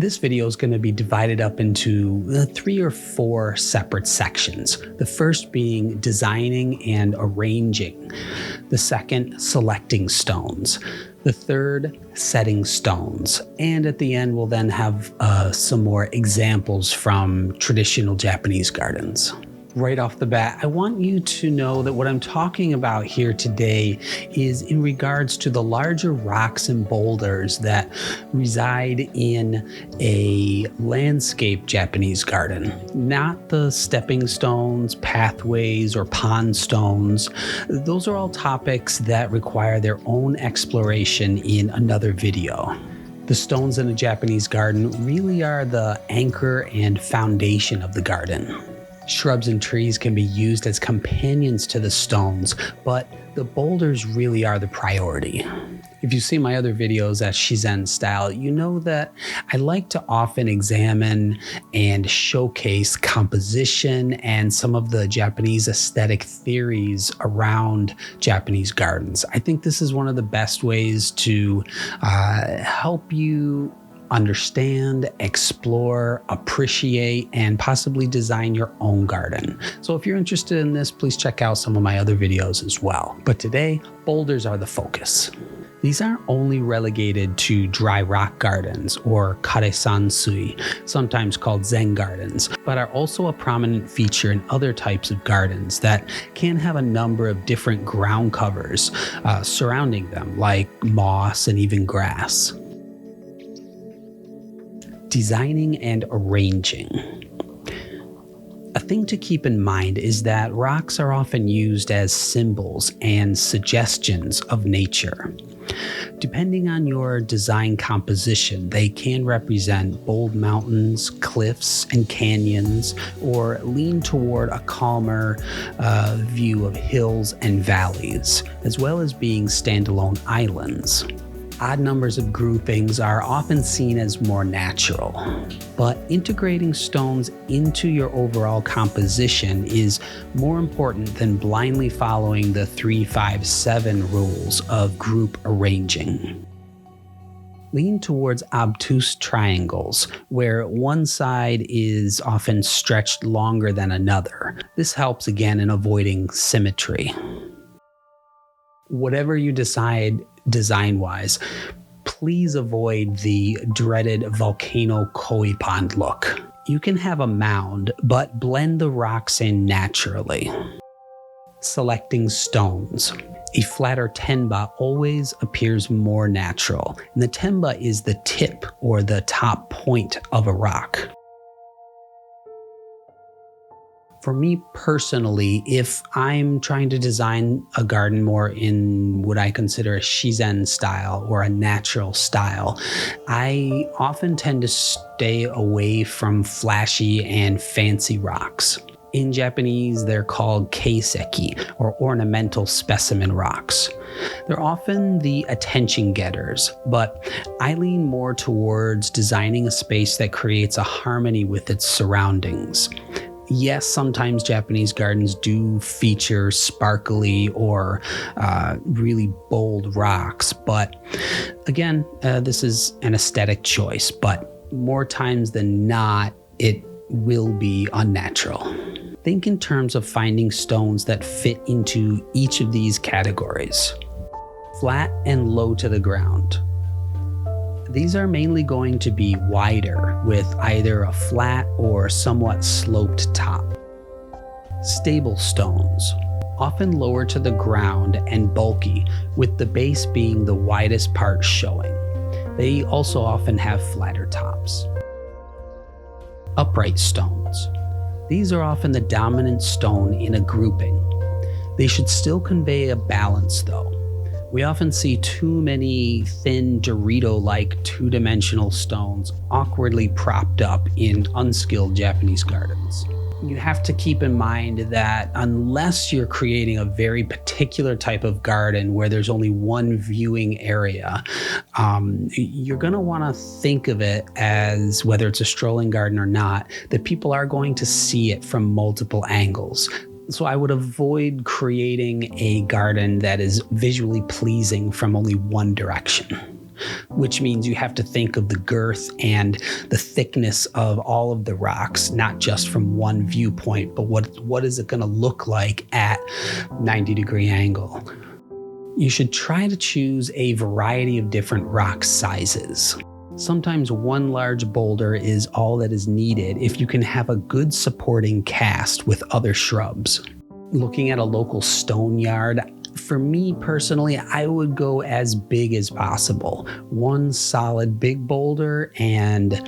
This video is going to be divided up into 3 or 4 separate sections. The first being designing and arranging. The second, selecting stones. The third, setting stones. And at the end, we'll then have some more examples from traditional Japanese gardens. Right off the bat, I want you to know that what I'm talking about here today is in regards to the larger rocks and boulders that reside in a landscape Japanese garden, not the stepping stones, pathways, or pond stones. Those are all topics that require their own exploration in another video. The stones in a Japanese garden really are the anchor and foundation of the garden. Shrubs and trees can be used as companions to the stones, but the boulders really are the priority. If you see my other videos at Shizen style, you know that I like to often examine and showcase composition and some of the Japanese aesthetic theories around Japanese gardens. I think this is one of the best ways to help you understand, explore, appreciate, and possibly design your own garden. So if you're interested in this, please check out some of my other videos as well. But today, boulders are the focus. These aren't only relegated to dry rock gardens or kare-sansui, sometimes called Zen gardens, but are also a prominent feature in other types of gardens that can have a number of different ground covers surrounding them, like moss and even grass. Designing and arranging. A thing to keep in mind is that rocks are often used as symbols and suggestions of nature. Depending on your design composition, they can represent bold mountains, cliffs, and canyons, or lean toward a calmer view of hills and valleys, as well as being standalone islands. Odd numbers of groupings are often seen as more natural, but integrating stones into your overall composition is more important than blindly following the 3-5-7 rules of group arranging. Lean towards obtuse triangles, where one side is often stretched longer than another. This helps again in avoiding symmetry. Whatever you decide design-wise, please avoid the dreaded volcano koi pond look. You can have a mound, but blend the rocks in naturally. Selecting stones. A flatter tenba always appears more natural, and the tenba is the tip or the top point of a rock. For me personally, if I'm trying to design a garden more in what I consider a Shizen style or a natural style, I often tend to stay away from flashy and fancy rocks. In Japanese, they're called keiseki, or ornamental specimen rocks. They're often the attention getters, but I lean more towards designing a space that creates a harmony with its surroundings. Yes, sometimes Japanese gardens do feature sparkly or really bold rocks, but again, this is an aesthetic choice, but more times than not, it will be unnatural. Think in terms of finding stones that fit into each of these categories. Flat and low to the ground. These are mainly going to be wider with either a flat or somewhat sloped top. Stable stones, often lower to the ground and bulky, with the base being the widest part showing. They also often have flatter tops. Upright stones. These are often the dominant stone in a grouping. They should still convey a balance though. We often see too many thin Dorito-like two-dimensional stones awkwardly propped up in unskilled Japanese gardens. You have to keep in mind that unless you're creating a very particular type of garden where there's only one viewing area, you're going to want to think of it as, whether it's a strolling garden or not, that people are going to see it from multiple angles. So I would avoid creating a garden that is visually pleasing from only one direction. which means you have to think of the girth and the thickness of all of the rocks, not just from one viewpoint, but what is it going to look like at 90-degree angle. You should try to choose a variety of different rock sizes. Sometimes one large boulder is all that is needed if you can have a good supporting cast with other shrubs. Looking at a local stone yard, for me personally, I would go as big as possible. One solid big boulder and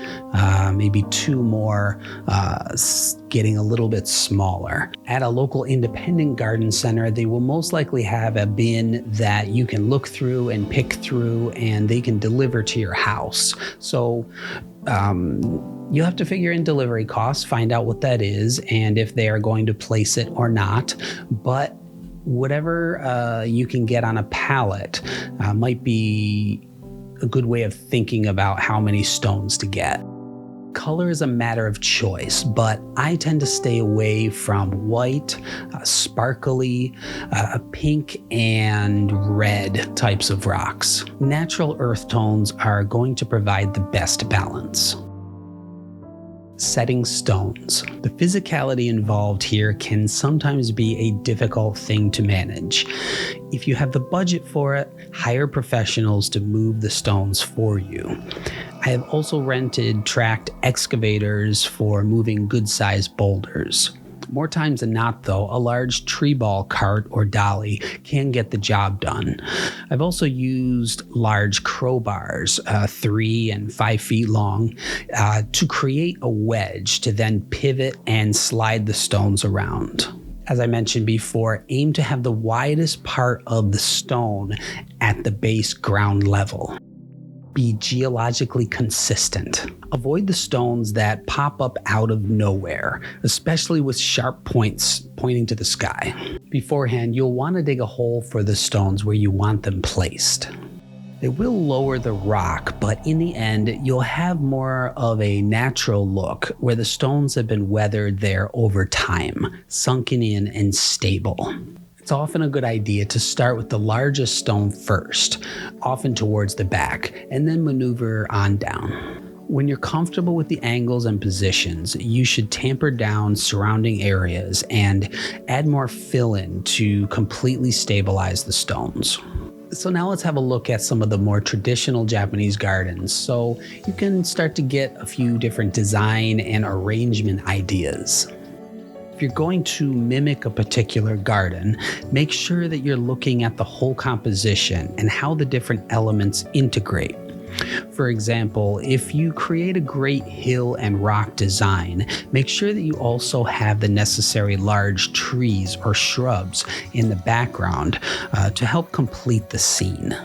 maybe two more getting a little bit smaller. At a local independent garden center, they will most likely have a bin that you can look through and pick through, and they can deliver to your house. So you'll have to figure in delivery costs, find out what that is, and if they are going to place it or not. But whatever you can get on a pallet might be a good way of thinking about how many stones to get. Color is a matter of choice, but I tend to stay away from white, sparkly, pink, and red types of rocks. Natural earth tones are going to provide the best balance. Setting stones. The physicality involved here can sometimes be a difficult thing to manage. If you have the budget for it, hire professionals to move the stones for you. I have also rented tracked excavators for moving good-sized boulders. More times than not, though, a large tree ball cart or dolly can get the job done. I've also used large crowbars, 3 and 5 feet long, to create a wedge to then pivot and slide the stones around. As I mentioned before, aim to have the widest part of the stone at the base ground level. Be geologically consistent. Avoid the stones that pop up out of nowhere, especially with sharp points pointing to the sky. Beforehand, you'll want to dig a hole for the stones where you want them placed. It will lower the rock, but in the end, you'll have more of a natural look where the stones have been weathered there over time, sunken in and stable. It's often a good idea to start with the largest stone first, often towards the back, and then maneuver on down. When you're comfortable with the angles and positions, you should tamper down surrounding areas and add more fill-in to completely stabilize the stones. So now let's have a look at some of the more traditional Japanese gardens, so you can start to get a few different design and arrangement ideas. If you're going to mimic a particular garden, make sure that you're looking at the whole composition and how the different elements integrate. For example, if you create a great hill and rock design, make sure that you also have the necessary large trees or shrubs in the background to help complete the scene.